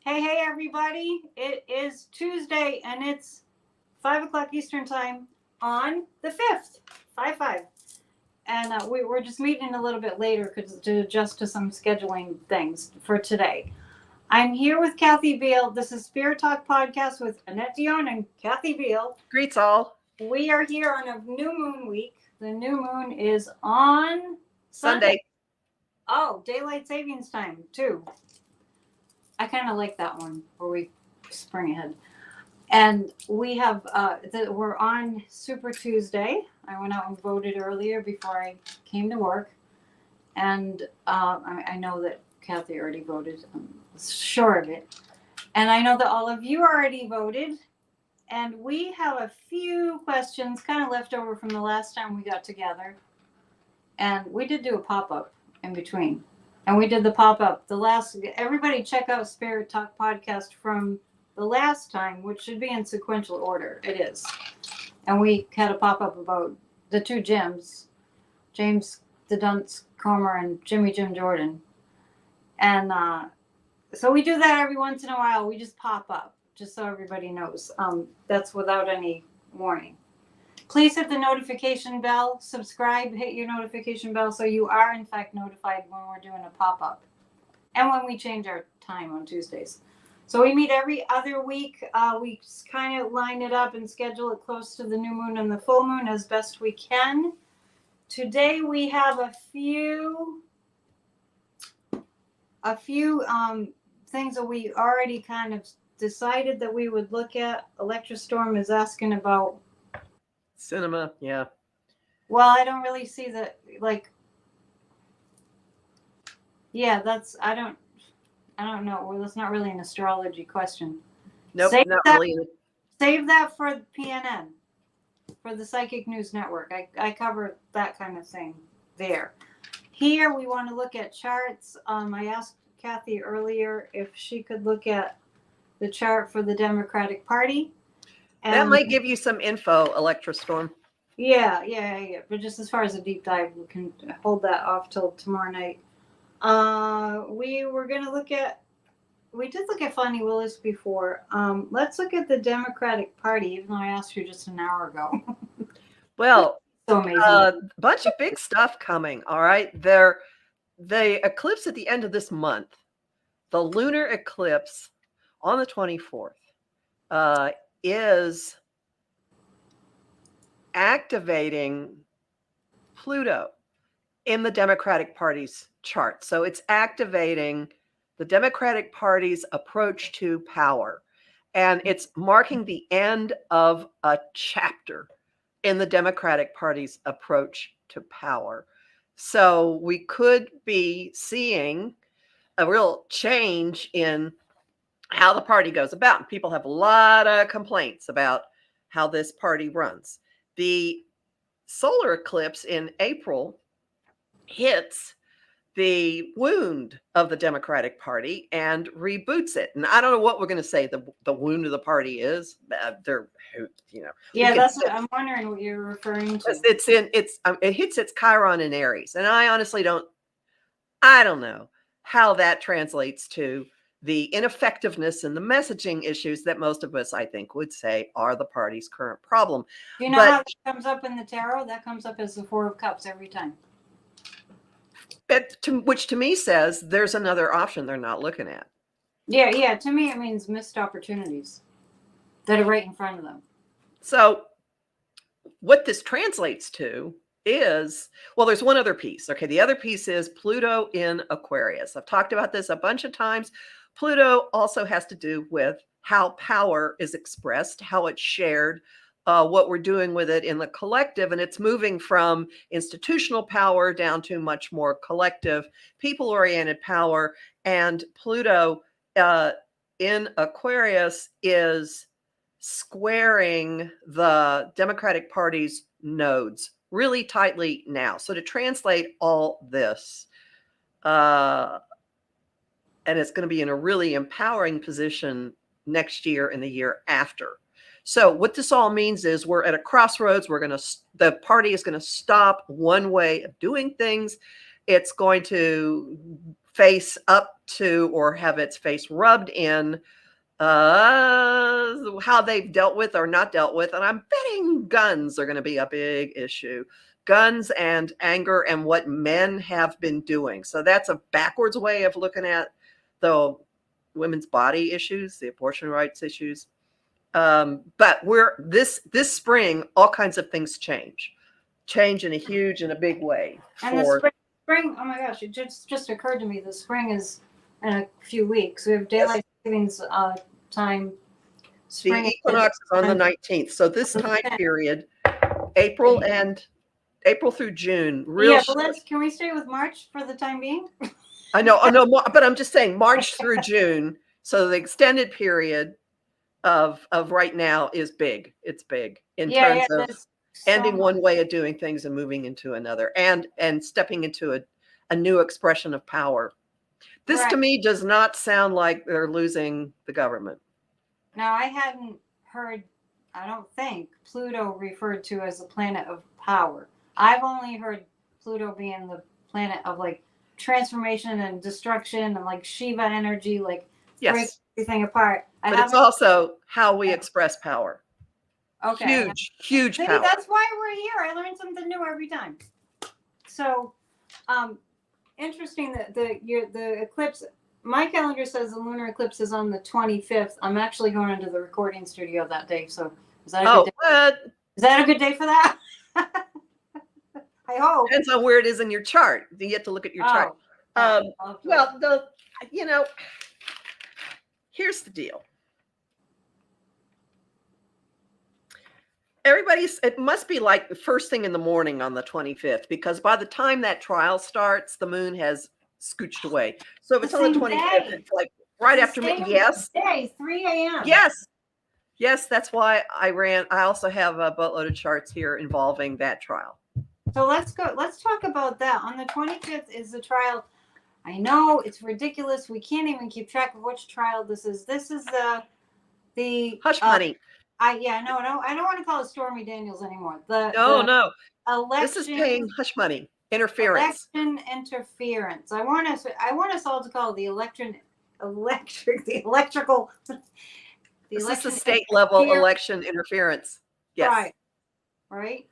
Hey, everybody. It is Tuesday and it's 5 o'clock Eastern Time on the 5th. 5 5. And we're just meeting a little bit later to adjust to some scheduling things for today. I'm here with Kathy Beal. This is Spirit Talk Podcast with Annette Dion and Kathy Beal. Greets all. We are here on a new moon week. The new moon is on Sunday. Oh, daylight savings time, too. I kind of like that one where we spring ahead. And we have, we're on Super Tuesday. I went out and voted earlier before I came to work. And I know that Kathy already voted. I'm sure of it. And I know that all of you already voted. And we have a few questions kind of left over from the last time we got together. And we did do a pop-up in between. And we did the pop-up. Everybody check out Spirit Talk Podcast from the last time, which should be in sequential order. It is. And we had a pop-up about the two Jims, James the Dunce Comer and Jimmy Jim Jordan. And so we do that every once in a while. We just pop up, just so everybody knows. That's without any warning. Please hit the notification bell, subscribe, hit your notification bell so you are in fact notified when we're doing a pop-up and when we change our time on Tuesdays. So we meet every other week. We kind of line it up and schedule it close to the new moon and the full moon as best we can. Today we have a few things that we already kind of decided that we would look at. Electrostorm is asking about cinema, yeah. Well, I don't really see that, yeah, I don't know. Well, that's not really an astrology question. Nope, not really. Save that for PNN, for the Psychic News Network. I cover that kind of thing there. Here, we want to look at charts. I asked Kathy earlier if she could look at the chart for the Democratic Party. And that might give you some info, Electrostorm. Yeah. But just as far as a deep dive, we can hold that off till tomorrow night. We did look at Fani Willis before. Let's look at the Democratic Party, even though I asked you just an hour ago. Well, so amazing. Bunch of big stuff coming. All right. The eclipse at the end of this month, the lunar eclipse on the 24th, is activating Pluto in the Democratic Party's chart. So it's activating the Democratic Party's approach to power. And it's marking the end of a chapter in the Democratic Party's approach to power. So we could be seeing a real change in how the party goes about. People have a lot of complaints about how this party runs. The solar eclipse in April hits the wound of the Democratic Party and reboots it. And I don't know what we're going to say the wound of the party is. Yeah, that's what I'm wondering what you're referring to. It hits its Chiron in Aries. And I honestly don't know how that translates to the ineffectiveness and the messaging issues that most of us, I think, would say are the party's current problem. Do you know how that comes up in the tarot? That comes up as the Four of Cups every time. Which to me says there's another option they're not looking at. Yeah. To me, it means missed opportunities that are right in front of them. So what this translates to is, well, there's one other piece. Okay, the other piece is Pluto in Aquarius. I've talked about this a bunch of times. Pluto also has to do with how power is expressed, how it's shared, what we're doing with it in the collective. And it's moving from institutional power down to much more collective, people-oriented power. And Pluto in Aquarius is squaring the Democratic Party's nodes really tightly now. So to translate all this, and it's going to be in a really empowering position next year and the year after. So what this all means is we're at a crossroads. The party is going to stop one way of doing things. It's going to face up to or have its face rubbed in how they've dealt with or not dealt with. And I'm betting guns are going to be a big issue. Guns and anger and what men have been doing. So that's a backwards way of looking at the women's body issues, the abortion rights issues. But this spring, all kinds of things change in a huge and a big way. And the spring, oh my gosh, it just occurred to me, the spring is in a few weeks. We have daylight savings time. The equinox is on the 19th. So this time period, April through June, can we stay with March for the time being? I know, but I'm just saying March through June. So the extended period of right now is big. It's big in terms of ending one way of doing things and moving into another, and stepping into a new expression of power. This to me does not sound like they're losing the government. Now, I hadn't heard, I don't think, Pluto referred to as a planet of power. I've only heard Pluto being the planet of like transformation and destruction and like Shiva energy, like break everything apart. But it's also how we express power. Okay. Huge See, power. that's why we're here. I learn something new every time. So, interesting that the eclipse. My calendar says the lunar eclipse is on the 25th. I'm actually going into the recording studio that day. So, is that a good day? Is that a good day for that? I hope. Depends on where it is in your chart. You get to look at your chart. Here's the deal. It must be like the first thing in the morning on the 25th, because by the time that trial starts, the moon has scooched away. So if it's on the 25th, it's like right after midnight. Yes. Day, 3 a.m. Yes, that's why I also have a boatload of charts here involving that trial. So let's talk about that. On the 25th is the trial. I know it's ridiculous. We can't even keep track of which trial this is. This is the hush money. I don't want to call it Stormy Daniels anymore. No. Election, this is paying hush money. Interference. Election interference. I want us all to call it the electrical. This is the state level election interference. Yes. Right.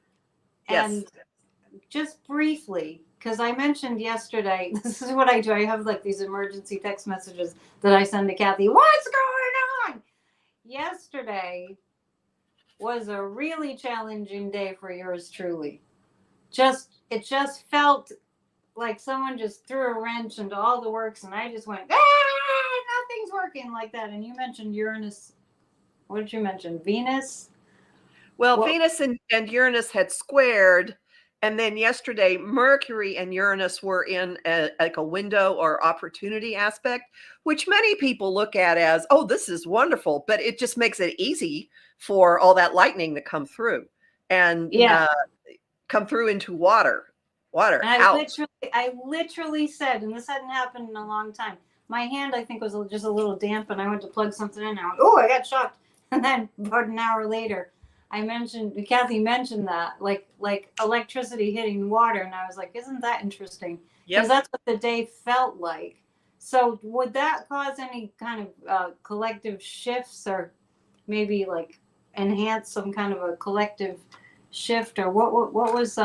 Yes. And just briefly, because I mentioned yesterday, this is what I do. I have like these emergency text messages that I send to Kathy. What's going on? Yesterday was a really challenging day for yours truly. It just felt like someone just threw a wrench into all the works, and I just went, nothing's working like that. And you mentioned Uranus. What did you mention? Venus? Well, Venus and Uranus had squared, and then yesterday Mercury and Uranus were in a window or opportunity aspect, which many people look at as, oh, this is wonderful, but it just makes it easy for all that lightning to come through and come through into water. I literally said, and this hadn't happened in a long time, my hand I think was just a little damp, and I went to plug something in, and I went, oh, I got shocked. And then about an hour later, Kathy mentioned that, like electricity hitting water, and I was like, isn't that interesting? Because that's what the day felt like. So would that cause any kind of collective shifts, or maybe like enhance some kind of a collective shift, or what was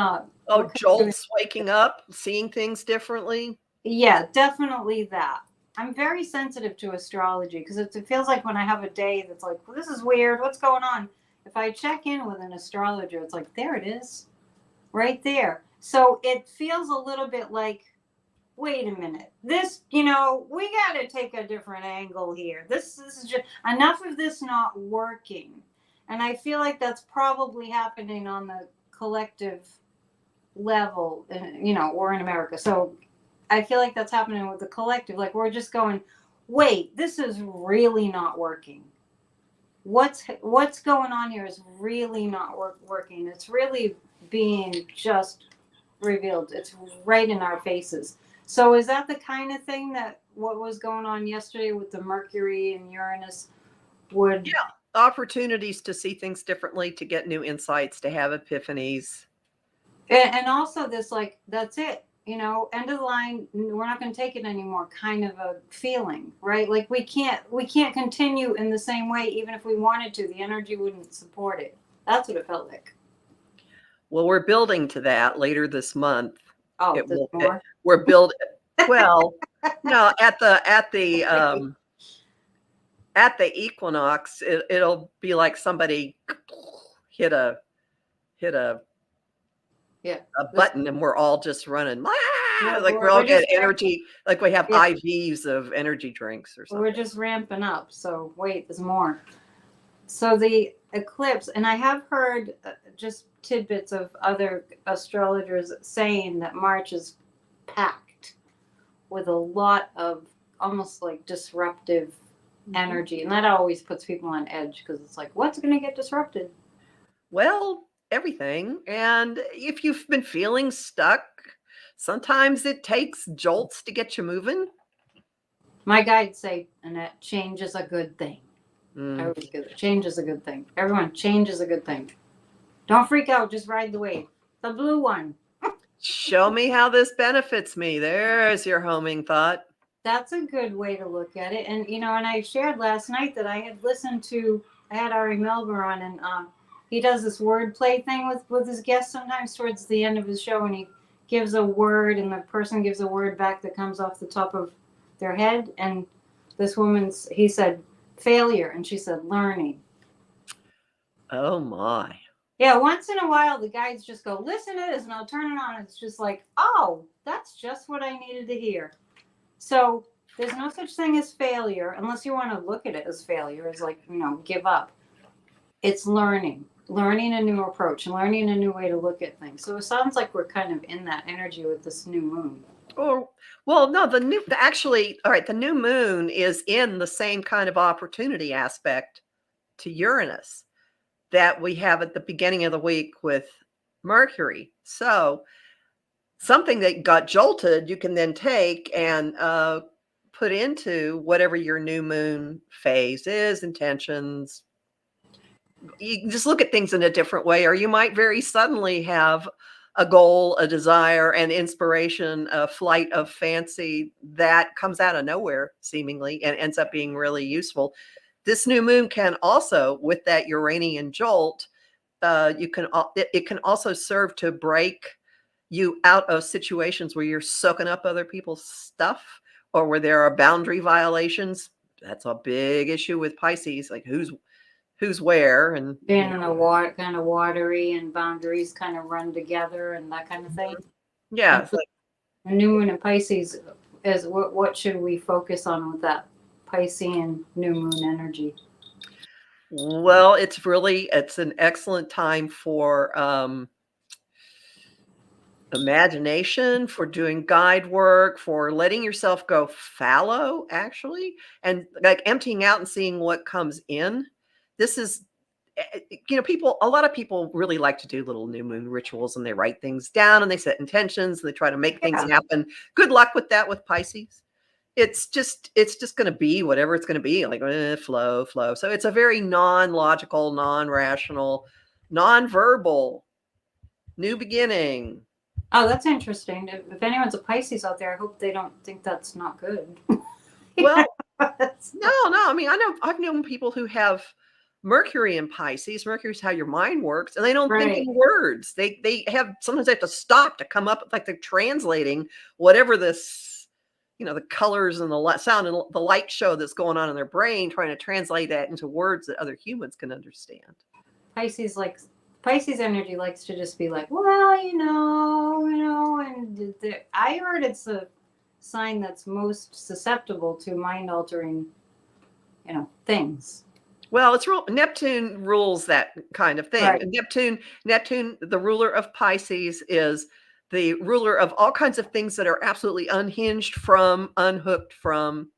jolts, waking up, seeing things differently? Yeah, definitely that. I'm very sensitive to astrology, because it feels like when I have a day that's like, well, this is weird, what's going on? If I check in with an astrologer, it's like, there it is, right there. So it feels a little bit like, wait a minute, this, we got to take a different angle here. This is just enough of this not working. And I feel like that's probably happening on the collective level, we're in America. So I feel like that's happening with the collective. Like, we're just going, wait, this is really not working. What's going on here is really not working. It's really being just revealed. It's right in our faces. So is that the kind of thing that what was going on yesterday with the Mercury and Uranus would... Yeah, opportunities to see things differently, to get new insights, to have epiphanies. And also this, like, that's it. end of the line, we're not going to take it anymore kind of a feeling, right? Like we can't continue in the same way, even if we wanted to. The energy wouldn't support it. That's what it felt like. Well, we're building to that later this month. Oh, It there's will. more. We're building. Well, no, at the equinox, it'll be like somebody hit a Yeah. button, and we're all just running. Like We're, we're all we're just getting energy, like we have yeah, IVs of energy drinks or something. we're just ramping up. So wait, there's more. So the eclipse, and I have heard just tidbits of other astrologers saying that March is packed with a lot of almost like disruptive energy, and that always puts people on edge because it's like, what's going to get disrupted? Well, everything. And if you've been feeling stuck, sometimes it takes jolts to get you moving. My guides say, Annette, change is a good thing. Everybody's good. Change is a good thing. Everyone, change is a good thing. Don't freak out. Just ride the wave. The blue one. Show me how this benefits me. There's your homing thought. That's a good way to look at it. And, and I shared last night that I had Ari Melber on, and he does this wordplay thing with his guests sometimes towards the end of his show, and he gives a word, and the person gives a word back that comes off the top of their head. And this he said, failure, and she said, learning. Oh, my. Yeah, once in a while, the guides just go, listen to this, and I'll turn it on. It's just like, oh, that's just what I needed to hear. So there's no such thing as failure, unless you want to look at it as failure, as like, give up. It's learning a new approach, and learning a new way to look at things. So it sounds like we're kind of in that energy with this new moon. Oh, well, no, the new moon is in the same kind of opportunity aspect to Uranus that we have at the beginning of the week with Mercury. So something that got jolted, you can then take and put into whatever your new moon phase is, intentions. You can just look at things in a different way, or you might very suddenly have a goal, a desire, an inspiration, a flight of fancy that comes out of nowhere seemingly and ends up being really useful. This new moon can also, with that Uranian jolt, it can also serve to break you out of situations where you're soaking up other people's stuff, or where there are boundary violations. That's a big issue with Pisces, like who's where, and being in a water kind of watery, and boundaries kind of run together and that kind of thing. Yeah. So a new moon in Pisces is what should we focus on with that Piscean new moon energy? Well, it's an excellent time for imagination, for doing guide work, for letting yourself go fallow, actually, and like emptying out and seeing what comes in. This is, a lot of people really like to do little new moon rituals, and they write things down and they set intentions and they try to make things happen. Good luck with that with Pisces. It's just going to be whatever it's going to be, like flow. So it's a very non-logical, non-rational, non-verbal new beginning. Oh, that's interesting. If anyone's a Pisces out there, I hope they don't think that's not good. Well, no. I mean, I've known people who have Mercury in Pisces. Mercury is how your mind works, and they don't think in words. Sometimes they have to stop to come up, like they're translating whatever this, the colors and the sound and the light show that's going on in their brain, trying to translate that into words that other humans can understand. Pisces energy likes to just be like, well, and I heard it's a sign that's most susceptible to mind-altering, things. Well, Neptune rules that kind of thing. Right. Neptune, the ruler of Pisces, is the ruler of all kinds of things that are absolutely unhinged from, unhooked from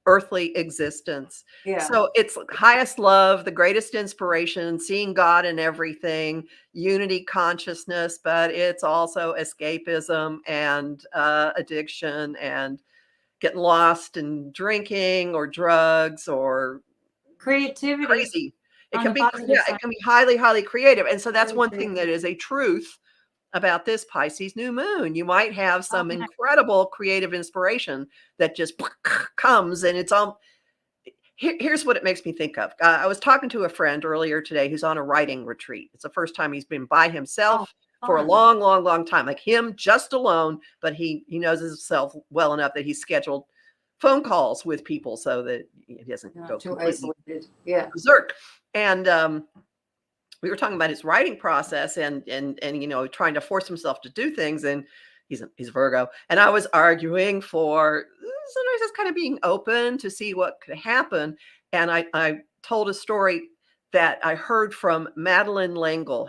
earthly existence. Yeah. So it's highest love, the greatest inspiration, seeing God in everything, unity consciousness, but it's also escapism and addiction and getting lost in drinking or drugs or creativity. Crazy. It can be highly, highly creative. And so that's one thing that is a truth about this Pisces new moon. You might have some Okay. incredible creative inspiration that just comes, and it's all. Here's what it makes me think of. I was talking to a friend earlier today who's on a writing retreat. It's the first time he's been by Oh, himself for a fun. long, long, long time, like him just alone, but he knows himself well enough that he's scheduled phone calls with people so that he doesn't Not go too completely isolated. Yeah. berserk. And we were talking about his writing process and trying to force himself to do things, and he's Virgo, and I was arguing for sometimes just kind of being open to see what could happen. And I told a story that I heard from Madeline L'Engle,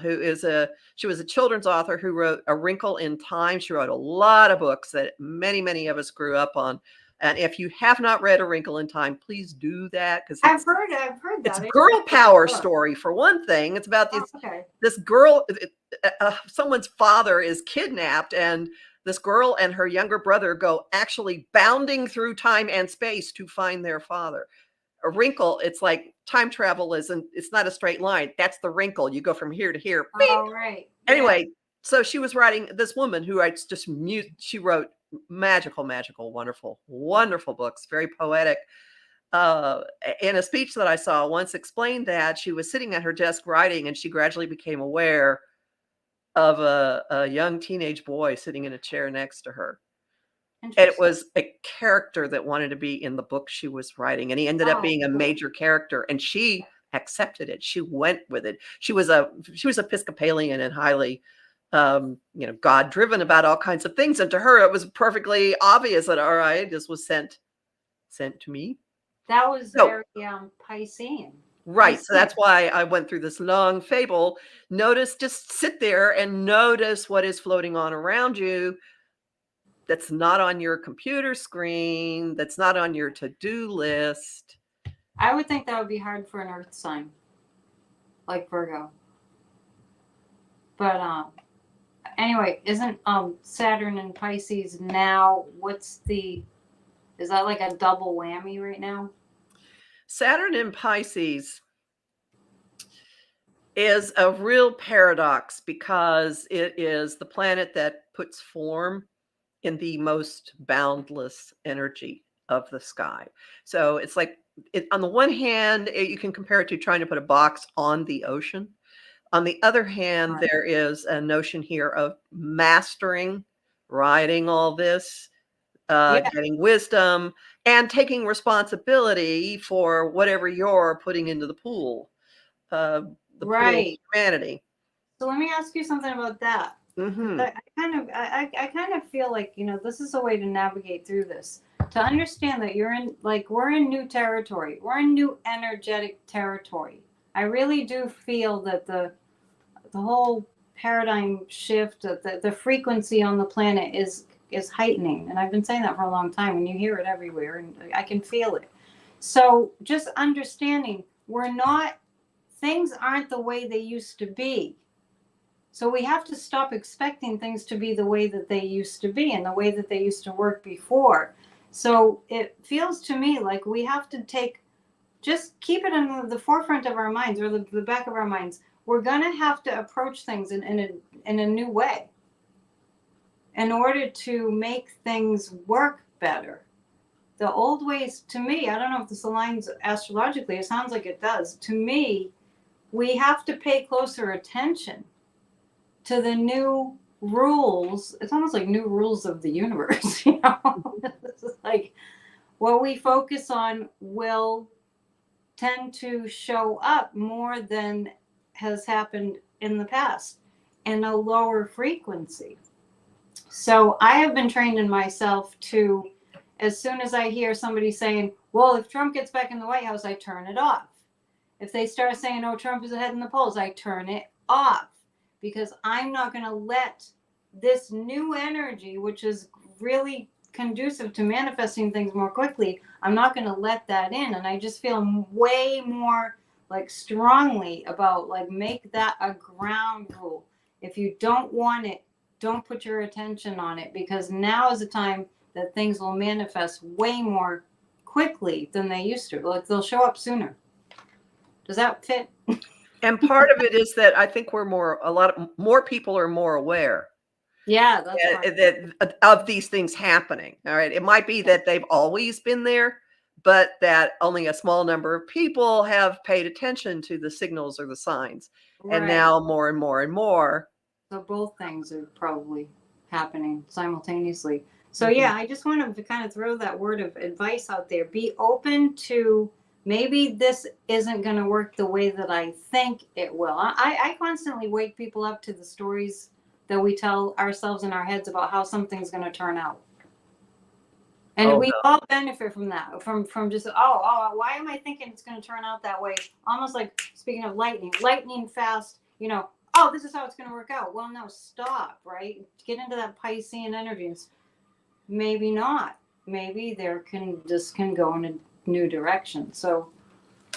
she was a children's author who wrote A Wrinkle in Time. She wrote a lot of books that many of us grew up on. And if you have not read A Wrinkle in Time, please do that, because I've heard it's that. girl power story for one thing. It's about Oh, okay. this girl, someone's father is kidnapped, and this girl and her younger brother go actually bounding through time and space to find their father. A wrinkle, it's like time travel it's not a straight line. That's the wrinkle. You go from here to here. Oh, right. Yeah. Anyway, so she was writing, this woman who writes just mute, she wrote magical, wonderful books, very poetic. In a speech that I saw once explained that she was sitting at her desk writing, and she gradually became aware of a young teenage boy sitting in a chair next to her. And it was a character that wanted to be in the book she was writing, and he ended up being a major character, and she accepted it. She went with it. She was Episcopalian and highly God driven about all kinds of things, and to her it was perfectly obvious that, all right, this was sent to me. That was very Piscean. Right. So that's why I went through this long fable. Just sit there and notice what is floating on around you that's not on your computer screen, that's not on your to-do list. I would think that would be hard for an earth sign like Virgo. But anyway, isn't Saturn in Pisces now, is that like a double whammy right now? Saturn in Pisces is a real paradox, because it is the planet that puts form in the most boundless energy of the sky. So it's like, on the one hand, you can compare it to trying to put a box on the ocean. On the other hand, there is a notion here of mastering, riding all this, getting wisdom, and taking responsibility for whatever you're putting into the pool, the pool of humanity. So let me ask you something about that. Mm-hmm. I kind of feel like, this is a way to navigate through this, to understand that we're in new territory. We're in new energetic territory. I really do feel that the whole paradigm shift, the frequency on the planet is heightening. And I've been saying that for a long time, and you hear it everywhere, and I can feel it. So just understanding things aren't the way they used to be. So we have to stop expecting things to be the way that they used to be and the way that they used to work before. So it feels to me like we have to just keep it in the forefront of our minds, or the back of our minds. We're going to have to approach things in a new way in order to make things work better. The old ways, to me, I don't know if this aligns astrologically, it sounds like it does. To me, we have to pay closer attention to the new rules. It's almost like new rules of the universe, This is like what we focus on will tend to show up more than has happened in the past, in a lower frequency. So I have been trained in myself to, as soon as I hear somebody saying, well, if Trump gets back in the White House, I turn it off. If they start saying, oh, Trump is ahead in the polls, I turn it off. Because I'm not going to let this new energy, which is really conducive to manifesting things more quickly, I'm not going to let that in. And I just feel way more strongly about make that a ground rule. If you don't want it, don't put your attention on it, because now is the time that things will manifest way more quickly than they used to. They'll show up sooner. Does that fit? And part of it is that I think a lot more people are more aware. Yeah, that's right. of these things happening. All right. It might be that they've always been there, but that only a small number of people have paid attention to the signals or the signs. And Right. now more and more and more. So both things are probably happening simultaneously. So Mhm. yeah, I just want to kind of throw that word of advice out there. Be open to maybe this isn't going to work the way that I think it will. I constantly wake people up to the stories that we tell ourselves in our heads about how something's going to turn out. And Oh, we no. all benefit from that, from just why am I thinking it's going to turn out that way? Almost like speaking of lightning fast. Oh, this is how it's going to work out. Well, no, stop. Right, get into that Piscean energy. And maybe not. Maybe this can go in a new direction. So,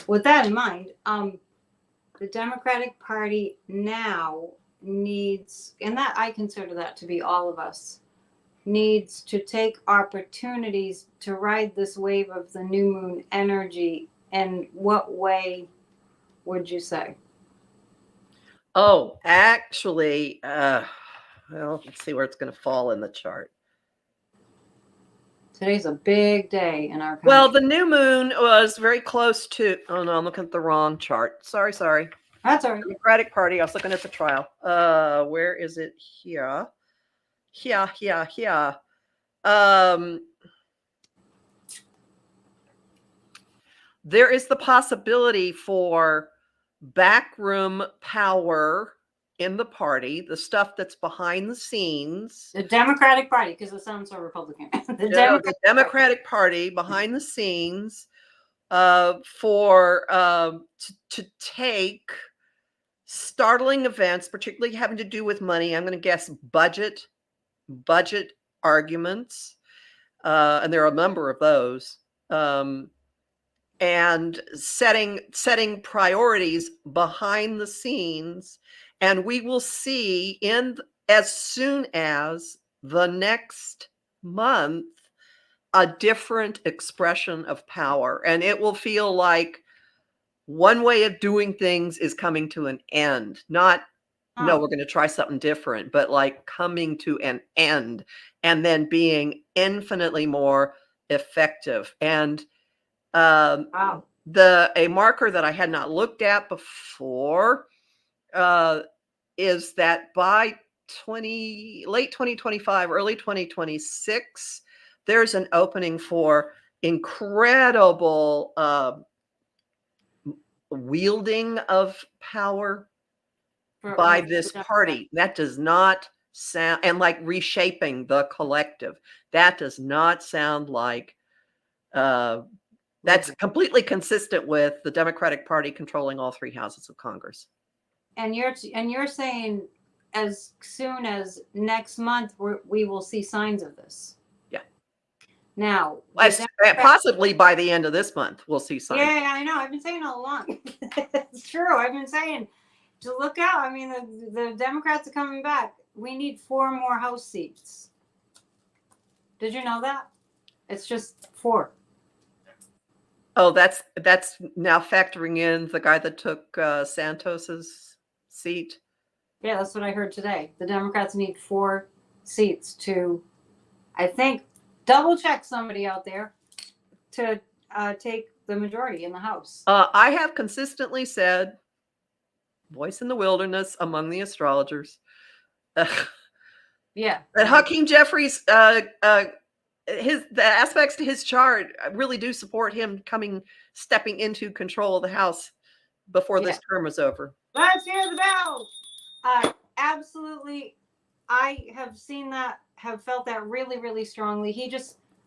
with that in mind, the Democratic Party now needs, and that I consider that to be all of us, needs to take opportunities to ride this wave of the new moon energy. And what way would you say? Oh, actually, well, let's see where it's going to fall in the chart. Today's a big day in our country. Well, the new moon was very close to, oh no, I'm looking at the wrong chart. Sorry. That's all right. Democratic Party. I was looking at the trial. Where is it? Here. Here. There is the possibility for backroom power in the party, the stuff that's behind the scenes. The Democratic Party, because it sounds so Republican. The Democratic Party behind the scenes to take startling events, particularly having to do with money. I'm going to guess budget arguments, and there are a number of those. And setting priorities behind the scenes, and we will see as soon as the next month a different expression of power, and it will feel like one way of doing things is coming to an end, not no, we're going to try something different, but like coming to an end and then being infinitely more effective. And Wow. a marker that I had not looked at before is that by late 2025, early 2026, there's an opening for incredible wielding of power by this party. That does not sound, and like reshaping the collective. That does not sound like that's completely consistent with the Democratic Party controlling all three houses of Congress. And you're saying as soon as next month we will see signs of this. Yeah. Now, possibly by the end of this month, we'll see signs. Yeah, I know. I've been saying all along. It's true. I've been saying to look out. I mean, the Democrats are coming back. We need 4 more House seats. Did you know that? It's just 4. Oh, that's now factoring in the guy that took Santos's seat. Yeah, that's what I heard today. The Democrats need 4 seats to, I think, double check somebody out there to take the majority in the House. I have consistently said, voice in the wilderness among the astrologers. Yeah. That Hakeem Jeffries, the aspects to his chart really do support him stepping into control of the House before this term is over. Let's hear the bell. Absolutely. I have seen that, have felt that really, really strongly.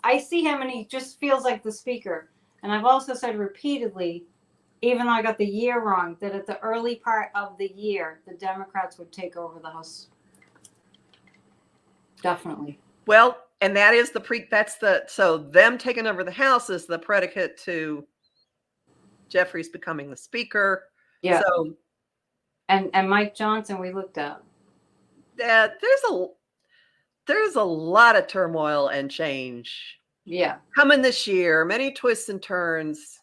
I see him and he just feels like the speaker. And I've also said repeatedly, even though I got the year wrong, that at the early part of the year, the Democrats would take over the House. Definitely. Well, and that is so them taking over the House is the predicate to Jeffries becoming the speaker. Yeah. So, and Mike Johnson, we looked at. There's a lot of turmoil and change. Yeah. Coming this year, many twists and turns.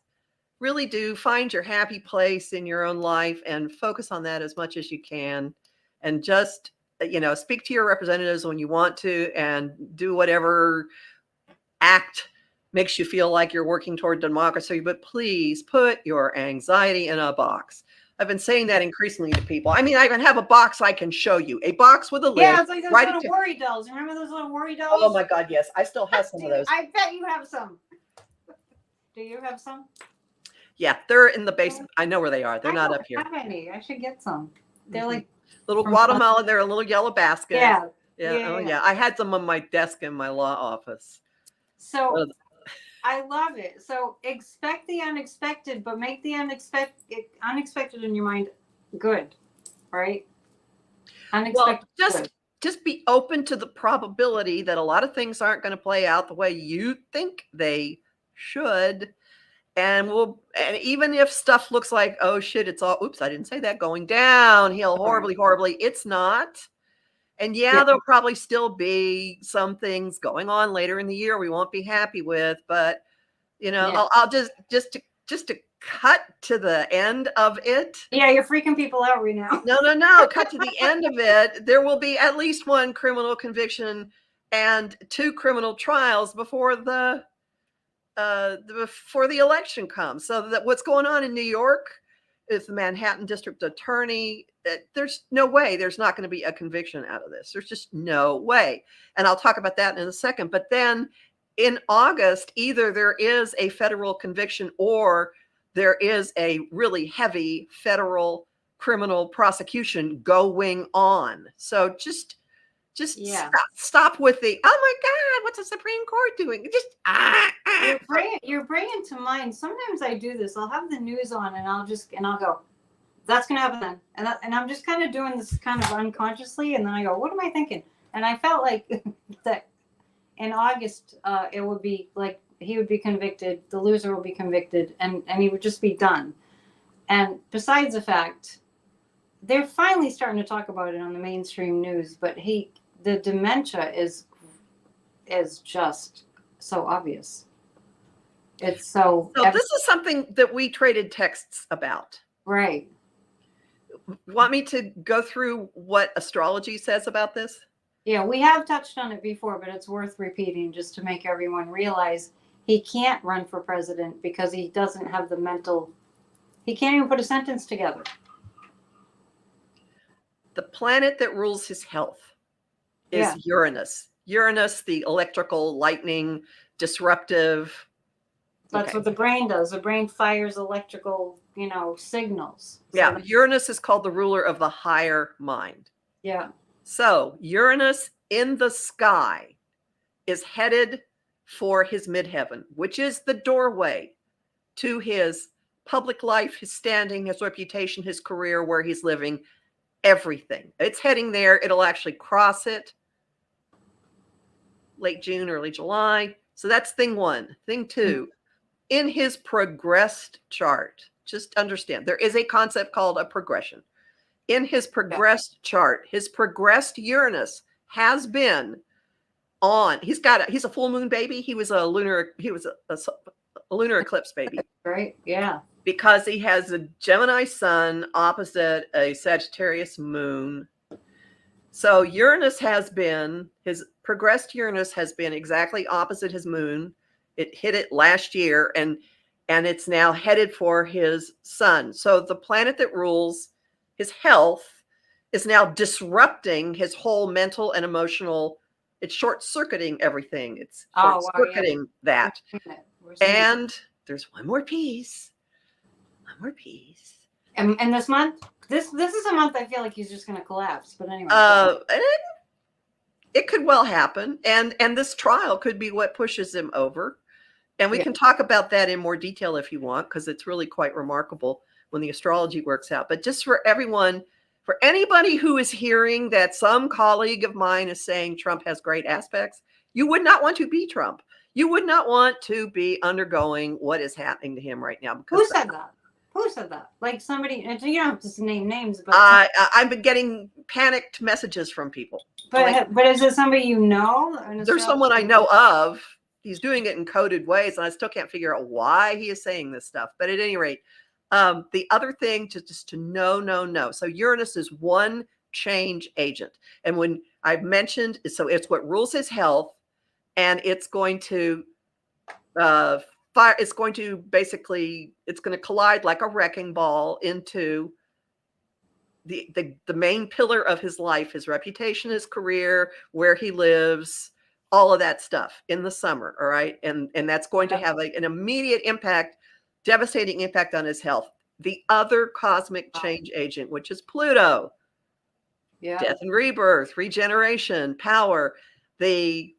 Really do find your happy place in your own life and focus on that as much as you can, and just speak to your representatives when you want to, and do whatever act makes you feel like you're working toward democracy, but please put your anxiety in a box. I've been saying that increasingly to people. I mean, I even have a box I can show you, a box with a lid. Yeah, it's like those little worry dolls. Remember those little worry dolls? Oh my God, yes. I still have some of those. I bet you have some. Do you have some? Yeah, they're in the basement. I know where they are. They're not up here. I don't have any. I should get some. They're like little Guatemala. They're a little yellow basket. Yeah. Oh yeah. I had them on my desk in my law office. So I love it. So expect the unexpected, but make the unexpected in your mind good, right? Unexpected. Well, just be open to the probability that a lot of things aren't going to play out the way you think they should. And even if stuff looks like, oh shit, it's all, oops, I didn't say that, going downhill horribly, it's not. And there'll probably still be some things going on later in the year we won't be happy with, but I'll just to cut to the end of it. Yeah, you're freaking people out right now. No. Cut to the end of it. There will be at least one criminal conviction and 2 criminal trials before the election comes. So that what's going on in New York is the Manhattan District Attorney. There's no way there's not going to be a conviction out of this. There's just no way. And I'll talk about that in a second. But then in August, either there is a federal conviction or there is a really heavy federal criminal prosecution going on. So just stop with the, oh my God, what's the Supreme Court doing? Just You're bringing to mind. Sometimes I do this. I'll have the news on and I'll go, that's going to happen then. And I'm just kind of doing this kind of unconsciously. And then I go, what am I thinking? And I felt like that in August, it would be like he would be convicted, the loser will be convicted, and he would just be done. And besides the fact, they're finally starting to talk about it on the mainstream news, but the dementia is just so obvious. It's so this is something that we traded texts about. Right. Want me to go through what astrology says about this? Yeah, we have touched on it before, but it's worth repeating just to make everyone realize he can't run for president because he doesn't have the mental, he can't even put a sentence together. The planet that rules his health is Uranus. Uranus, the electrical, lightning, disruptive. That's what the brain does. The brain fires electrical, signals. So Uranus is called the ruler of the higher mind. Yeah. So Uranus in the sky is headed for his midheaven, which is the doorway to his public life, his standing, his reputation, his career, where he's living, everything. It's heading there. It'll actually cross it late June, early July. So that's thing 1. Thing 2, in his progressed chart, just understand there is a concept called a progression. In his progressed chart, his progressed Uranus has been on. He's a full moon baby. He was a lunar eclipse baby. Right. Yeah. Because he has a Gemini sun opposite a Sagittarius moon. So his progressed Uranus has been exactly opposite his moon. It hit it last year and it's now headed for his sun. So the planet that rules his health is now disrupting his whole mental and emotional. It's short-circuiting everything. It's short-circuiting that. And there's one more piece. And this month, this is a month I feel like he's just going to collapse. But anyway. It could well happen. And this trial could be what pushes him over. And we can talk about that in more detail if you want, because it's really quite remarkable when the astrology works out. But just for everyone, for anybody who is hearing that some colleague of mine is saying Trump has great aspects, you would not want to be Trump. You would not want to be undergoing what is happening to him right now. Who said that? Who said that? Like somebody, you don't have to name names, but I've been getting panicked messages from people. But is it somebody you know? There's someone I know of. He's doing it in coded ways, and I still can't figure out why he is saying this stuff. But at any rate, the other thing just to know. So Uranus is one change agent. And when I've mentioned, so it's what rules his health, and it's going to fire. It's going to basically, it's going to collide like a wrecking ball into the main pillar of his life, his reputation, his career, where he lives, all of that stuff in the summer. All right. And that's going to have an immediate impact, devastating impact on his health. The other cosmic change agent, which is Pluto, death and rebirth, regeneration, power, the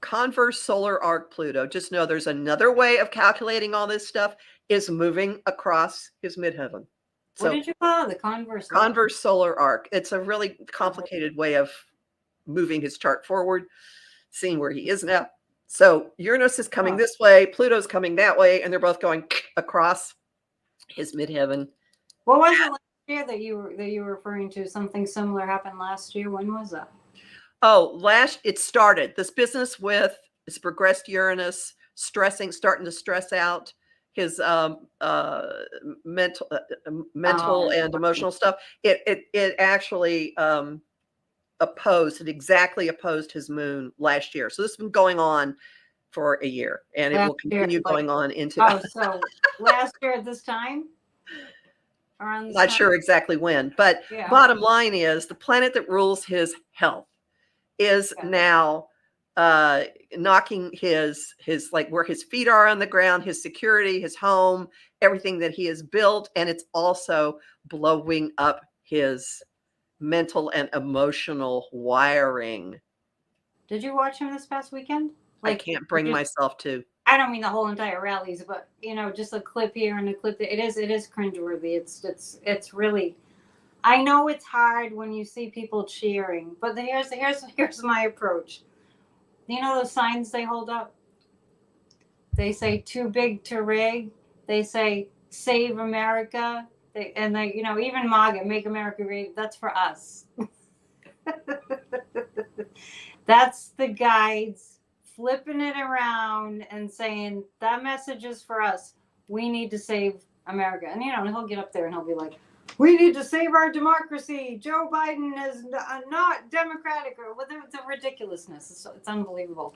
converse solar arc Pluto, just know there's another way of calculating all this stuff, is moving across his midheaven. So, what did you call it? The converse? Converse solar arc. It's a really complicated way of moving his chart forward, seeing where he is now. So Uranus is coming this way, Pluto's coming that way, and they're both going across his midheaven. What was it last year that you were referring to? Something similar happened last year. When was that? Oh, it started this business with this progressed Uranus starting to stress out his mental and emotional stuff. It actually exactly opposed his moon last year. So this has been going on for a year, and it will continue going on into. So last year at this time. Not sure exactly when, but bottom line is the planet that rules his health is now knocking his like where his feet are on the ground, his security, his home, everything that he has built, and it's also blowing up his mental and emotional wiring. Did you watch him this past weekend? I can't bring myself to. I don't mean the whole entire rallies, but just a clip here and a clip there. It is cringeworthy. It's really. I know it's hard when you see people cheering, but here's my approach. You know those signs they hold up? They say "Too big to rig." They say "Save America." Even MAGA, "Make America Great." That's for us. That's the guides flipping it around and saying that message is for us. We need to save America. And he'll get up there and he'll be like, we need to save our democracy. Joe Biden is not democratic, or the ridiculousness. It's unbelievable.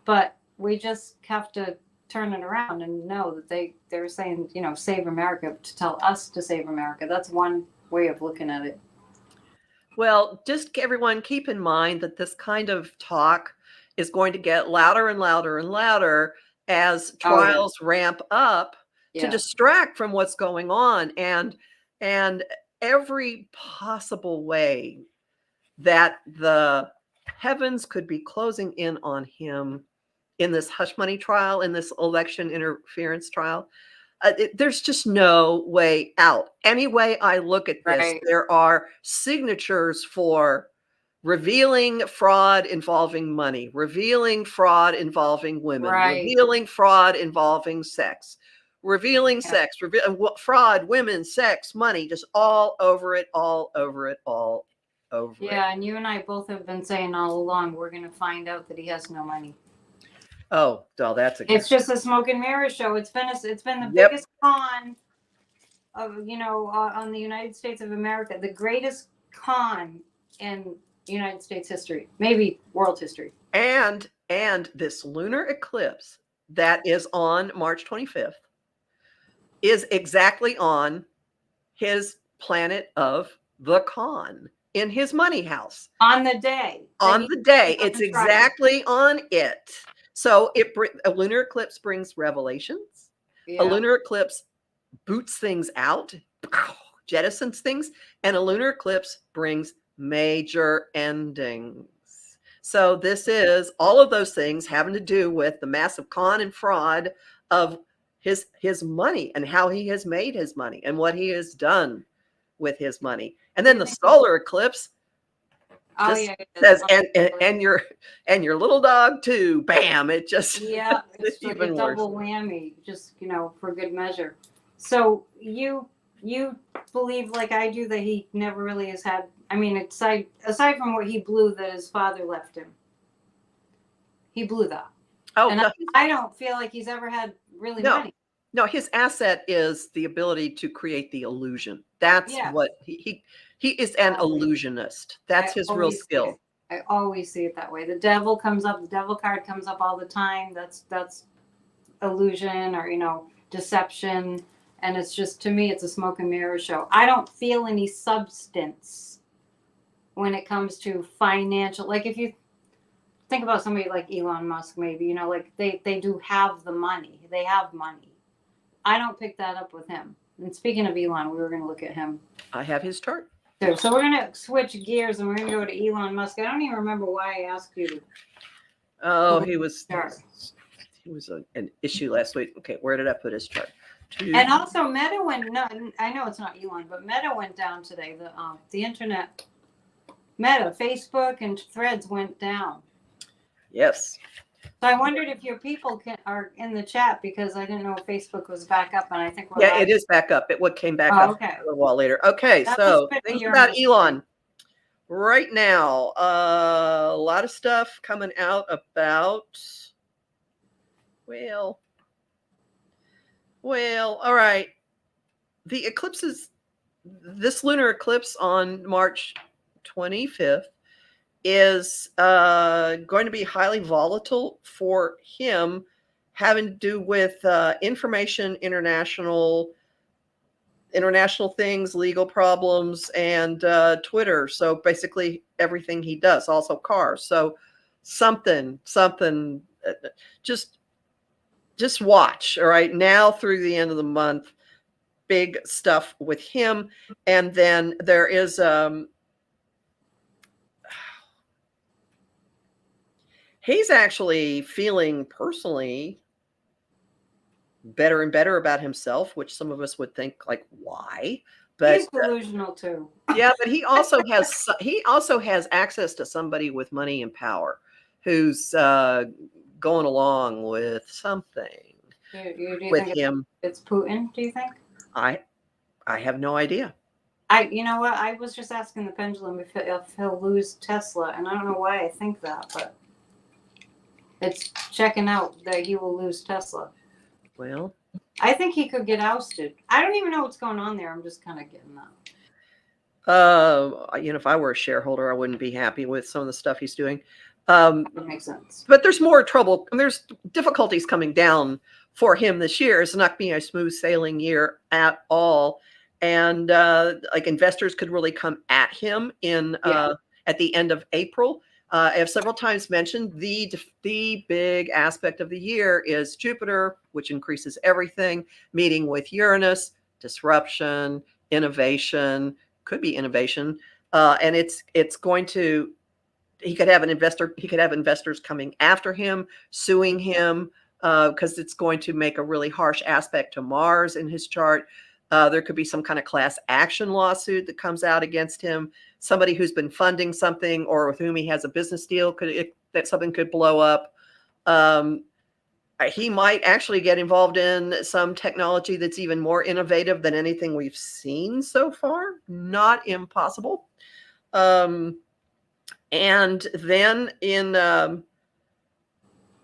But we just have to turn it around and know that they're saying, save America, to tell us to save America. That's one way of looking at it. Well, just everyone keep in mind that this kind of talk is going to get louder and louder and louder as trials ramp up to distract from what's going on. And every possible way that the heavens could be closing in on him in this hush money trial, in this election interference trial, there's just no way out. Any way I look at this, there are signatures for revealing fraud involving money, revealing fraud involving women, revealing fraud involving sex, revealing sex, fraud, women, sex, money, just all over it, all over it, all over it. Yeah, and you and I both have been saying all along, we're going to find out that he has no money. Oh, well, that's a. It's just a smoke and mirror show. It's been the biggest con of on the United States of America, the greatest con in United States history, maybe world history. And this lunar eclipse that is on March 25th is exactly on his planet of the con in his money house. On the day. It's exactly on it. So a lunar eclipse brings revelations. A lunar eclipse boots things out, jettisons things, and a lunar eclipse brings major endings. So this is all of those things having to do with the massive con and fraud of his money and how he has made his money and what he has done with his money. And then the solar eclipse says, and your little dog too. Bam! It just it's even like a double whammy, just for good measure. So you believe, like I do, that he never really has had. I mean, aside from what he blew that his father left him, he blew that. Oh, and I don't feel like he's ever had really money. No, his asset is the ability to create the illusion. That's Yeah. what he is, an Always. illusionist. That's I his real always see it. skill. I always see it that way. The devil comes up. The devil card comes up all the time. That's illusion or deception, and it's just, to me, it's a smoke and mirror show. I don't feel any substance when it comes to financial. Like, if you think about somebody like Elon Musk, maybe, like they do have the money. They have money. I don't pick that up with him. And speaking of Elon, we were going to look at him I have his chart. too. So we're going to switch gears and we're going to go to Elon Musk. I don't even remember why I asked you to. Oh, he was Start. an issue last week. Okay, where did I put his chart? And also, Meta went. No, I know it's not Elon, but Meta went down today. The internet, Meta, Facebook, and Threads went down. Yes. So I wondered if your people are in the chat, because I didn't know if Facebook was back up, and I think we're Yeah, live. it is back up. It came back Oh, up okay. a little while later. Okay, That so must be things your about understanding. Elon. Right now, a lot of stuff coming out about, well, all right. The eclipses, this lunar eclipse on March 25th is going to be highly volatile for him, having to do with information, international things, legal problems, and Twitter. So basically everything he does, also cars. So something, just watch. All right, now through the end of the month, big stuff with him. And then there is he's actually feeling personally better and better about himself, which some of us would think, like, why? But He's delusional too. yeah, but he also has access to somebody with money and power who's going along with something Do you with think him. it's Putin? Do you think? I have no idea. You know what? I was just asking the pendulum if he'll lose Tesla, and I don't know why I think that, but it's checking out that he will lose Tesla. Well, I think he could get ousted. I don't even know what's going on there. I'm just kind of getting that. if I were a shareholder, I wouldn't be happy with some of the stuff he's doing. That makes sense. But there's more trouble, and there's difficulties coming down for him this year. It's not being a smooth sailing year at all. And like, investors could really come at him at the end of April. I have several times mentioned the big aspect of the year is Jupiter, which increases everything, meeting with Uranus, disruption, innovation, could be innovation. And it's going to, he could have investors coming after him, suing him, because it's going to make a really harsh aspect to Mars in his chart. There could be some kind of class action lawsuit that comes out against him. Somebody who's been funding something or with whom he has a business deal, that something could blow up. He might actually get involved in some technology that's even more innovative than anything we've seen so far. Not impossible. And then in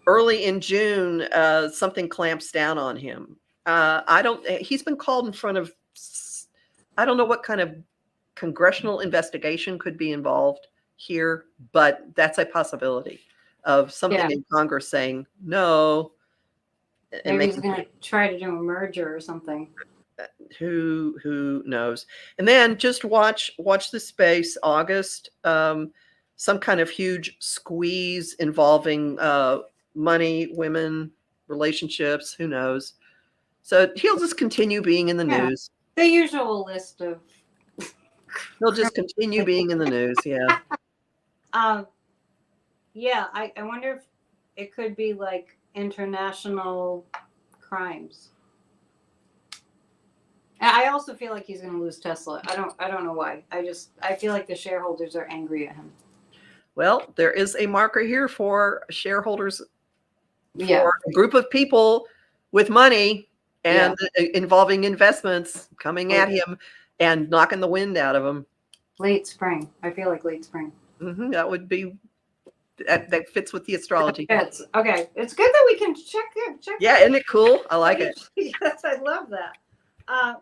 early in June, something clamps down on him. He's been called in front of, I don't know what kind of congressional investigation could be involved here, but that's a possibility of something in Congress saying no. Maybe he's going to try to do a merger or something. Who knows? And then just watch the space. August, some kind of huge squeeze involving money, women, relationships. Who knows? So he'll just continue being in the news. The usual list of. He'll just continue being in the news. Yeah. Yeah. I wonder if it could be like international crimes. I also feel like he's going to lose Tesla. I don't know why. I feel like the shareholders are angry at him. Well, there is a marker here for shareholders, for a group of people with money and involving investments coming at him and knocking the wind out of him. Late spring. I feel like late spring. That would be That fits with the astrology. It's okay. It's good that we can check. Yeah, isn't it cool? I like it. Yes, I love that.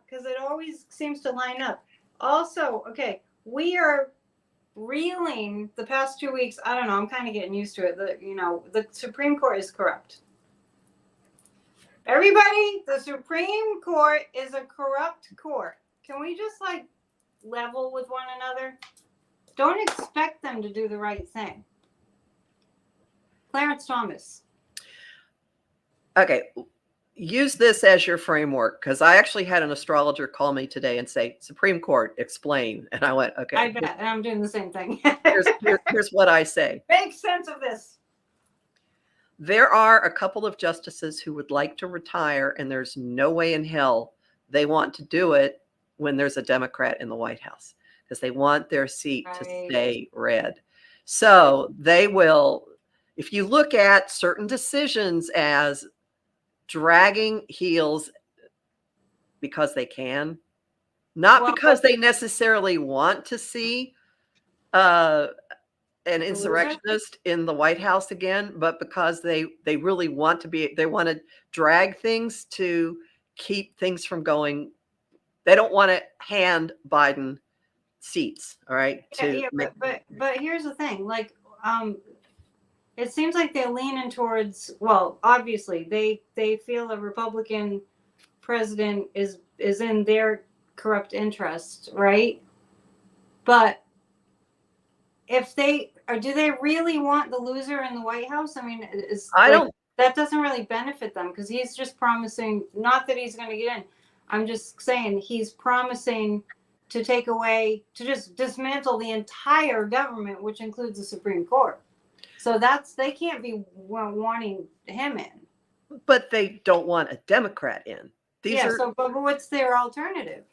Because it always seems to line up. Also, okay, we are reeling the past 2 weeks. I don't know. I'm kind of getting used to it. The Supreme Court is corrupt. Everybody, the Supreme Court is a corrupt court. Can we just level with one another? Don't expect them to do the right thing. Clarence Thomas. Okay. Use this as your framework, because I actually had an astrologer call me today and say, Supreme Court, explain. And I went, okay. I bet. And I'm doing the same thing. here's what I say. Make sense of this. There are a couple of justices who would like to retire, and there's no way in hell they want to do it when there's a Democrat in the White House, because they want their seat to stay red. So they will, if you look at certain decisions as dragging heels because they can, not because they necessarily want to see an insurrectionist in the White House again, but because they really want to be, they want to drag things to keep things from going. They don't want to hand Biden seats. All right. But here's the thing, it seems like they're leaning towards, well, obviously they feel a Republican president is in their corrupt interest, right? But if do they really want the loser in the White House? I mean, that doesn't really benefit them, because he's just promising, not that he's going to get in. I'm just saying he's promising to take away, to just dismantle the entire government, which includes the Supreme Court. So they can't be wanting him in. But they don't want a Democrat in. But what's their alternative?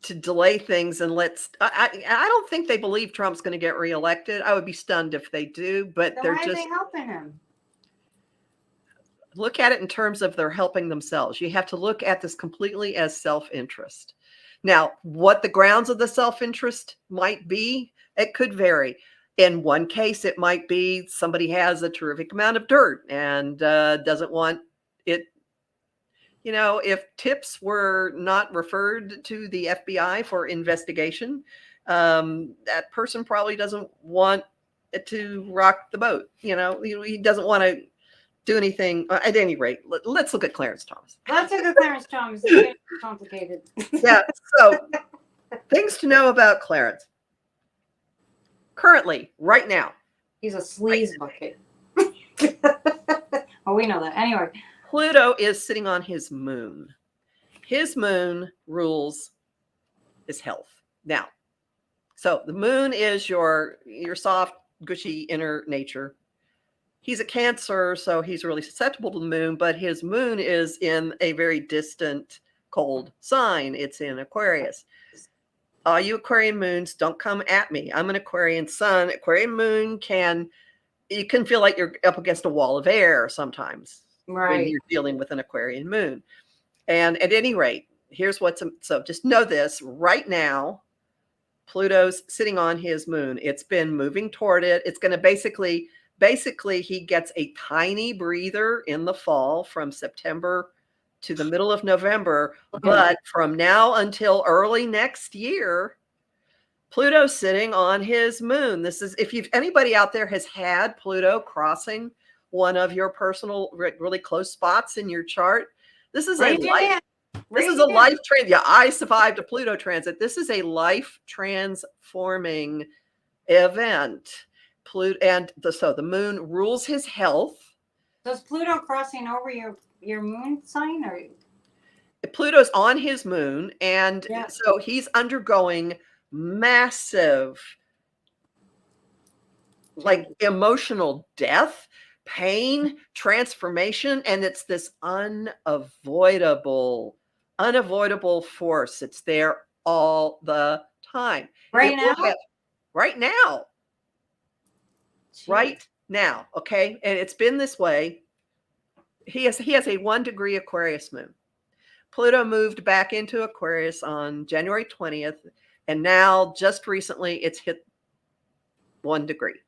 To delay things and I don't think they believe Trump's going to get reelected. I would be stunned if they do, but then why are they helping him? Look at it in terms of they're helping themselves. You have to look at this completely as self-interest. Now, what the grounds of the self-interest might be, it could vary. In one case, it might be somebody has a terrific amount of dirt and doesn't want it. If tips were not referred to the FBI for investigation, that person probably doesn't want it to rock the boat. He doesn't want to do anything. At any rate, let's look at Clarence Thomas. Let's look at Clarence Thomas. It's getting complicated. Yeah. So things to know about Clarence. Currently, right now. He's a sleaze bucket. Oh, we know that. Anyway. Pluto is sitting on his moon. His moon rules his health. Now, so the moon is your soft, gushy inner nature. He's a Cancer, so he's really susceptible to the moon, but his moon is in a very distant, cold sign. It's in Aquarius. All you Aquarian moons, don't come at me. I'm an Aquarian sun. Aquarian moon you can feel like you're up against a wall of air sometimes. Right. When you're dealing with an Aquarian moon. And at any rate, here's so just know this right now, Pluto's sitting on his moon. It's been moving toward it. It's going to basically he gets a tiny breather in the fall from September to the middle of November. Okay. But from now until early next year, Pluto's sitting on his moon. This is, if anybody out there has had Pluto crossing one of your personal, really close spots in your chart, this is a life transit. Yeah, I survived a Pluto transit. This is a life transforming event. So the moon rules his health. Does Pluto crossing over your moon sign, or? Pluto's on his moon, and so he's undergoing massive, emotional death, pain, transformation, and it's this unavoidable force. It's there all the time. Right now. Okay. And it's been this way. He has a 1 degree Aquarius moon. Pluto moved back into Aquarius on January 20th. And now just recently it's hit 1 degree.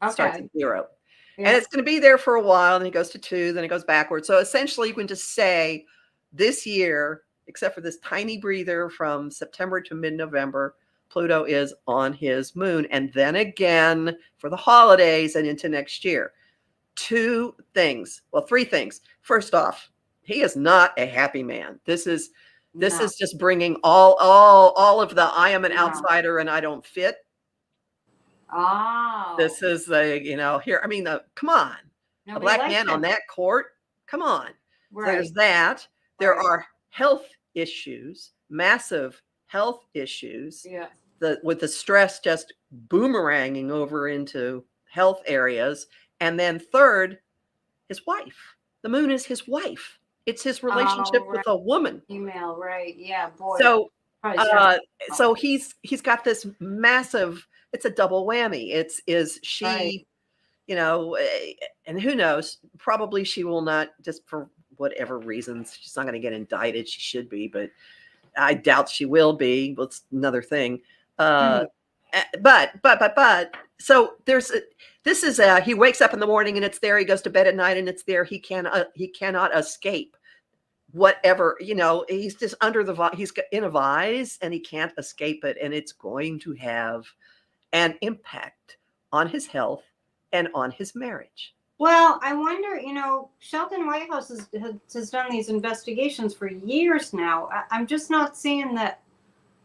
Starts Okay. at 0. And Yeah. it's going to be there for a while. Then it goes to 2, then it goes backwards. So essentially, you can just say this year, except for this tiny breather from September to mid-November, Pluto is on his moon. And then again for the holidays and into next year. 2 things. Well, 3 things. First off, he is not a happy man. This is No. just bringing all of the I am an No. outsider and I don't fit. Oh. This is the, here, I mean, come on. A Nobody black likes man him. on that court? Come on. So Right. there's that. There Right. are health issues, massive health issues. Yeah. With the stress just boomeranging over into health areas. And then third, his wife. The moon is his wife. It's his relationship Oh, with right. a woman. Email. Right. Yeah. Boy. So Probably stressed so he's got this massive, it's a double whammy. Is she, Right. And who knows, probably she will not, just for whatever reasons, she's not going to get indicted. She should be, but I doubt she will be. Well, it's another thing. Mhm. But so this is he wakes up in the morning and it's there. He goes to bed at night and it's there. He cannot escape whatever, he's just under he's in a vise and he can't escape it. And it's going to have an impact on his health and on his marriage. Well, I wonder, Sheldon Whitehouse has done these investigations for years now. I'm just not seeing that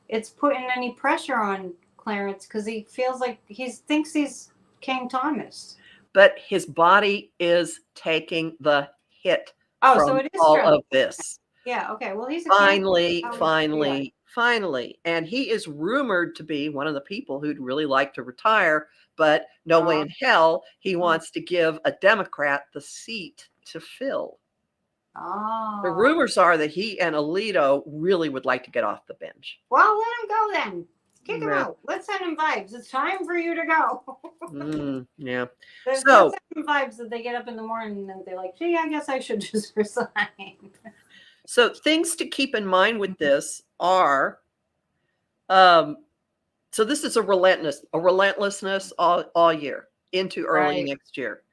it's putting any pressure on Clarence because he feels like he thinks he's King Thomas. But his body is taking the hit So it is all stress. of this. Yeah, okay. Well, he's a Finally. And he is rumored to be one of the people who'd really like to retire, but no way in hell he wants to give a Democrat the seat to fill. The rumors are that he and Alito really would like to get off the bench. Well, let him go then. Kick him out. Let's send him vibes. It's time for you to go. Yeah. Let's send him vibes that they get up in the morning and they're like, gee, I guess I should just resign. So things to keep in mind with this are, so this is a relentlessness all year into early next year.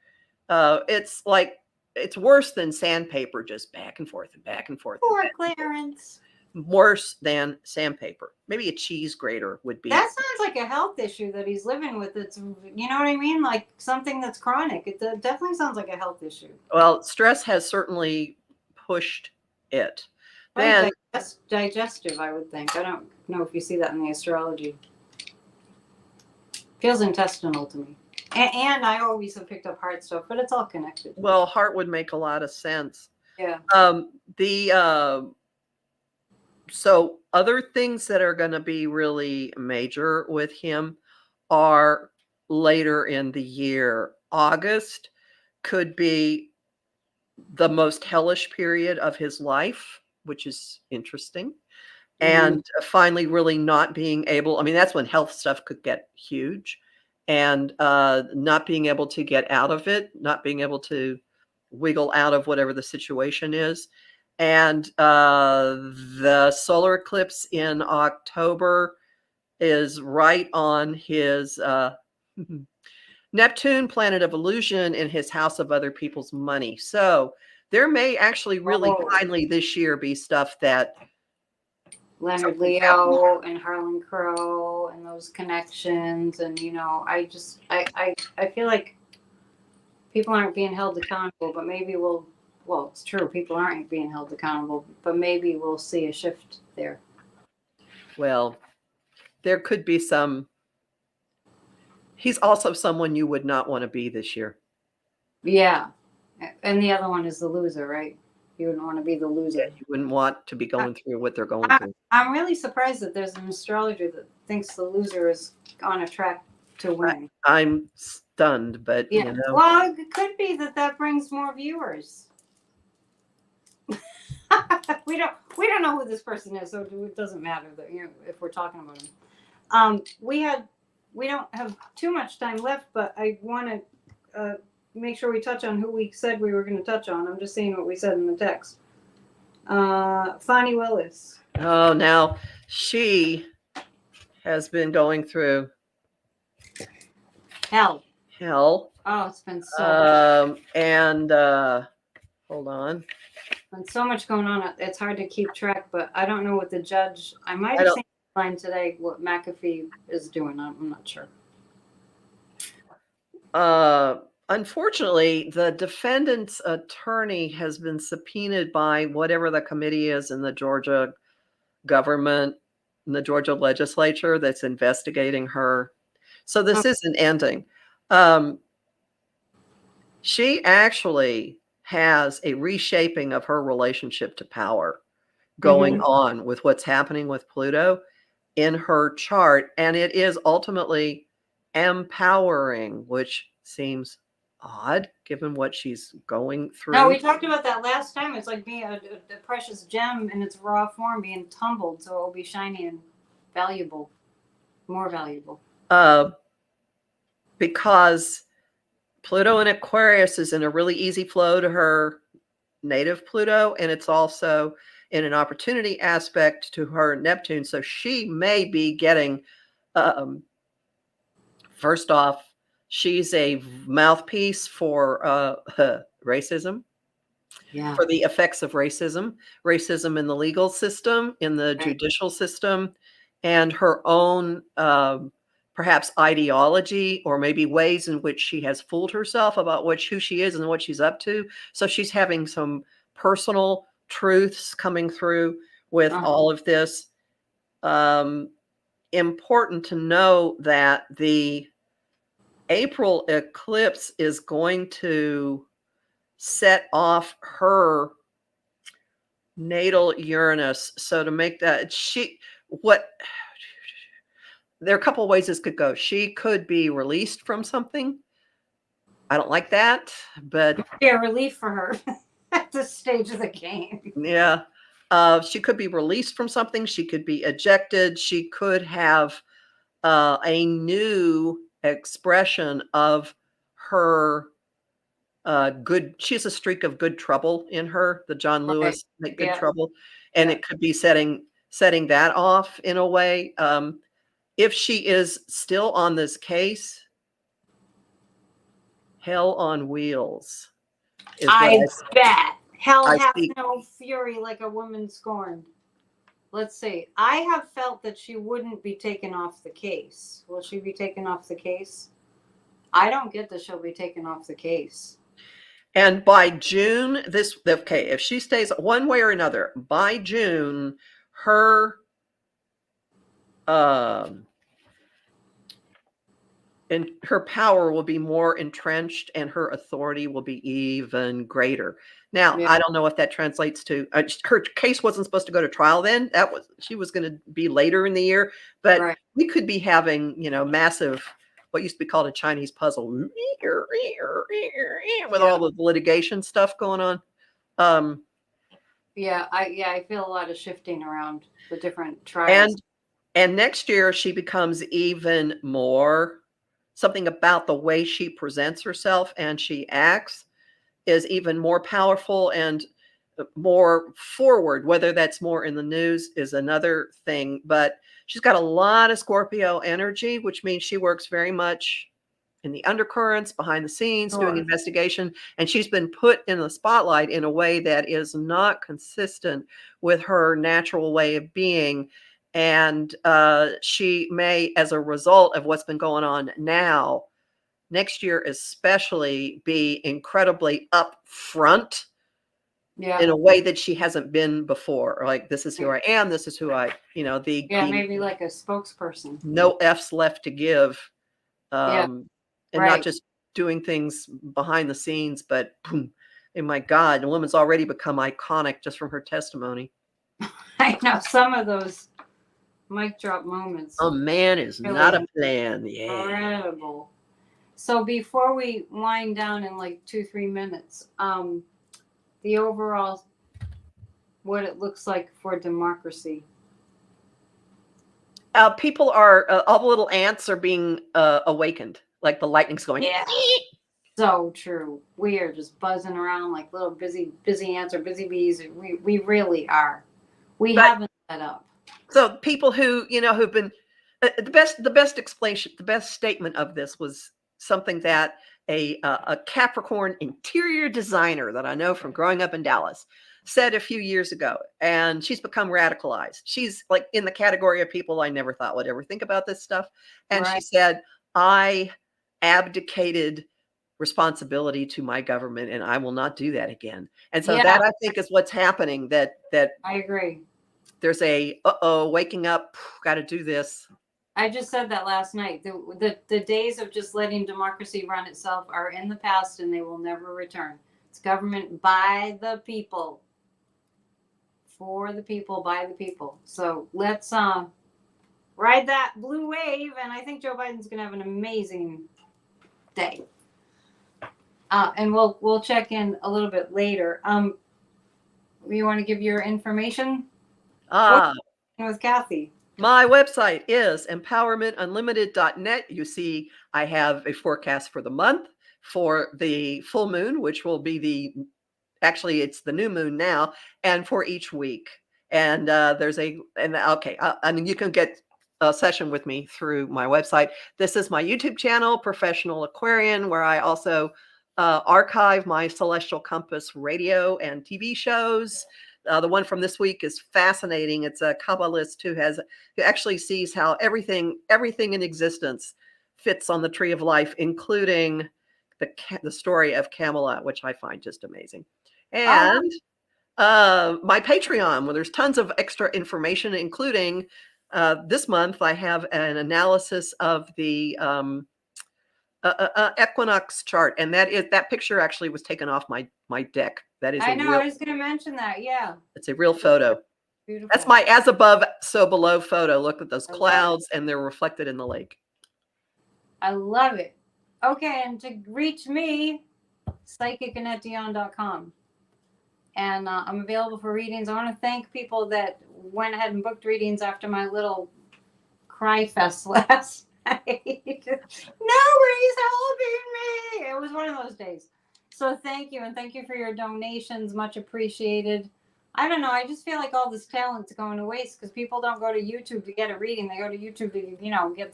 It's worse than sandpaper, just back and forth and back and forth. Poor Clarence. Worse than sandpaper. Maybe a cheese grater would be. That sounds like a health issue that he's living with. It's, you know what I mean? Like something that's chronic. It definitely sounds like a health issue. Well, stress has certainly pushed it. Then digestive, I would think. I don't know if you see that in the astrology. Feels intestinal to me. And I always have picked up heart stuff, but it's all connected. Well, heart would make a lot of sense. Yeah. So other things that are going to be really major with him are later in the year. August could be the most hellish period of his life, which is interesting. Mm-hmm. And finally really not being able, I mean, that's when health stuff could get huge, and not being able to get out of it, not being able to wiggle out of whatever the situation is. And the solar eclipse in October is right on his Neptune, planet of illusion, in his house of other people's money. So there may actually really finally this year be stuff that Leonard Leo and Harlan Crow and those connections. And, I feel like people aren't being held accountable, but maybe it's true. People aren't being held accountable, but maybe we'll see a shift there. Well, there could be some. He's also someone you would not want to be this year. Yeah. And the other one is the loser, right? You wouldn't want to be the loser. Yeah, you wouldn't want to be going through what they're going through. I'm really surprised that there's an astrologer that thinks the loser is on a track to win. I'm stunned, but yeah. Well, it could be that brings more viewers. we don't know who this person is, so it doesn't matter that if we're talking about him. We don't have too much time left, but I want to make sure we touch on who we said we were going to touch on. I'm just saying what we said in the text. Fani Willis. Oh, now she has been going through hell. hell. Oh, it's been so Hold on. and so much going on. It's hard to keep track, but I don't know what the judge. I might I have don't. seen a line today what McAfee is doing. I'm not sure. Unfortunately, the defendant's attorney has been subpoenaed by whatever the committee is in the Georgia government, in the Georgia legislature that's investigating her. So this isn't ending. She actually has a reshaping of her relationship to power going on with what's happening with Pluto in her chart. And it is ultimately empowering, which seems odd given what she's going through. No, we talked about that last time. It's like being a precious gem in its raw form being tumbled, so it will be shiny and valuable, more valuable. Because Pluto in Aquarius is in a really easy flow to her native Pluto, and it's also in an opportunity aspect to her Neptune. So she may be getting, first off, she's a mouthpiece for racism, for the effects of racism in the legal system, in the judicial system, and her own perhaps ideology or maybe ways in which she has fooled herself about who she is and what she's up to. So she's having some personal truths coming through with all of this. Important to know that the April eclipse is going to set off her natal Uranus. So to make that, there are a couple of ways this could go. She could be released from something. I don't like that, but yeah, relief for her at this stage of the game. Yeah. She could be released from something. She could be ejected. She could have a new expression of her good. She has a streak of good trouble in her, the John Lewis make good trouble. And it could be setting that off in a way. If she is still on this case, hell on wheels. I bet. Hell hath see. no fury like a woman scorned. Let's see. I have felt that she wouldn't be taken off the case. Will she be taken off the case? I don't get that she'll be taken off the case. And by June, if she stays one way or another, by June, her and her power will be more entrenched and her authority will be even greater. Now, I don't know if that translates to her case wasn't supposed to go to trial then. She was going to be later in the year, but we could be having, massive, what used to be called a Chinese puzzle with all the litigation stuff going on. I feel a lot of shifting around the different trials. And next year she becomes even more, something about the way she presents herself and she acts is even more powerful and more forward. Whether that's more in the news is another thing, but she's got a lot of Scorpio energy, which means she works very much in the undercurrents, behind the scenes, doing investigation. And she's been put in the spotlight in a way that is not consistent with her natural way of being. And she may, as a result of what's been going on now, next year especially, be incredibly upfront in a way that she hasn't been before. Like, this is who I am. This is who I, maybe like a spokesperson. No F's left to give. And not just doing things behind the scenes, but boom, oh my God, the woman's already become iconic just from her testimony. I know some of those mic drop moments. A man is really not a plan. Yeah. Incredible. So before we wind down in like 2-3 minutes, the overall, what it looks like for democracy. People are, all the little ants are being awakened. Like the lightning's going. Yeah. So true. We are just buzzing around like little busy ants or busy bees. We really are. We haven't let up. So people who, who've been the best explanation, the best statement of this was something that a Capricorn interior designer that I know from growing up in Dallas said a few years ago, and she's become radicalized. She's like in the category of people I never thought would ever think about this stuff. And she Right. said, I abdicated responsibility to my government and I will not do that again. And so Yeah, that I think is what's happening, that I agree. there's a waking up, got to do this. I just said that last night. The days of just letting democracy run itself are in the past and they will never return. It's government by the people, for the people, by the people. So let's ride that blue wave, and I think Joe Biden's gonna have an amazing day. And we'll check in a little bit later. You want to give your information? With Kathy. My website is empowermentunlimited.net. You see, I have a forecast for the month, for the full moon, which will be actually it's the new moon now, and for each week. And I mean, you can get a session with me through my website. This is my YouTube channel, Professional Aquarian, where I also archive my Celestial Compass radio and TV shows. The one from this week is fascinating. It's a Kabbalist who actually sees how everything in existence fits on the tree of life, including the story of Camelot, which I find just amazing. And my Patreon, where there's tons of extra information, including this month I have an analysis of the equinox chart, and that picture actually was taken off my deck. That is I know. I was going to mention that. Yeah, it's a real photo. Beautiful. That's my as above, so below photo. Look at those clouds, and they're reflected in the lake. I love it. Okay, and to reach me, psychic@dion.com. And I'm available for readings. I want to thank people that went ahead and booked readings after my little cry fest last night. Nobody's helping me. It was one of those days. So thank you, and thank you for your donations. Much appreciated. I don't know. I just feel like all this talent's going to waste because people don't go to YouTube to get a reading. They go to YouTube to, get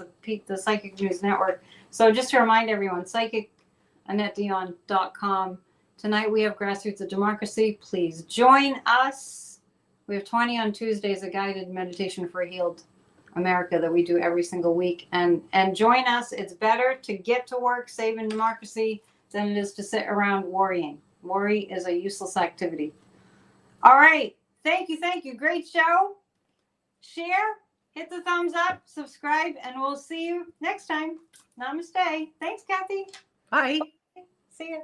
the Psychic News Network. So just to remind everyone, psychic@dion.com. Tonight we have Grassroots of Democracy. Please join us. We have 20 on Tuesdays, a guided meditation for a healed America that we do every single week. And join us. It's better to get to work saving democracy than it is to sit around worrying. Worry is a useless activity. All right. Thank you. Great show. Share, hit the thumbs up, subscribe, and we'll see you next time. Namaste. Thanks, Kathy. Bye. See you.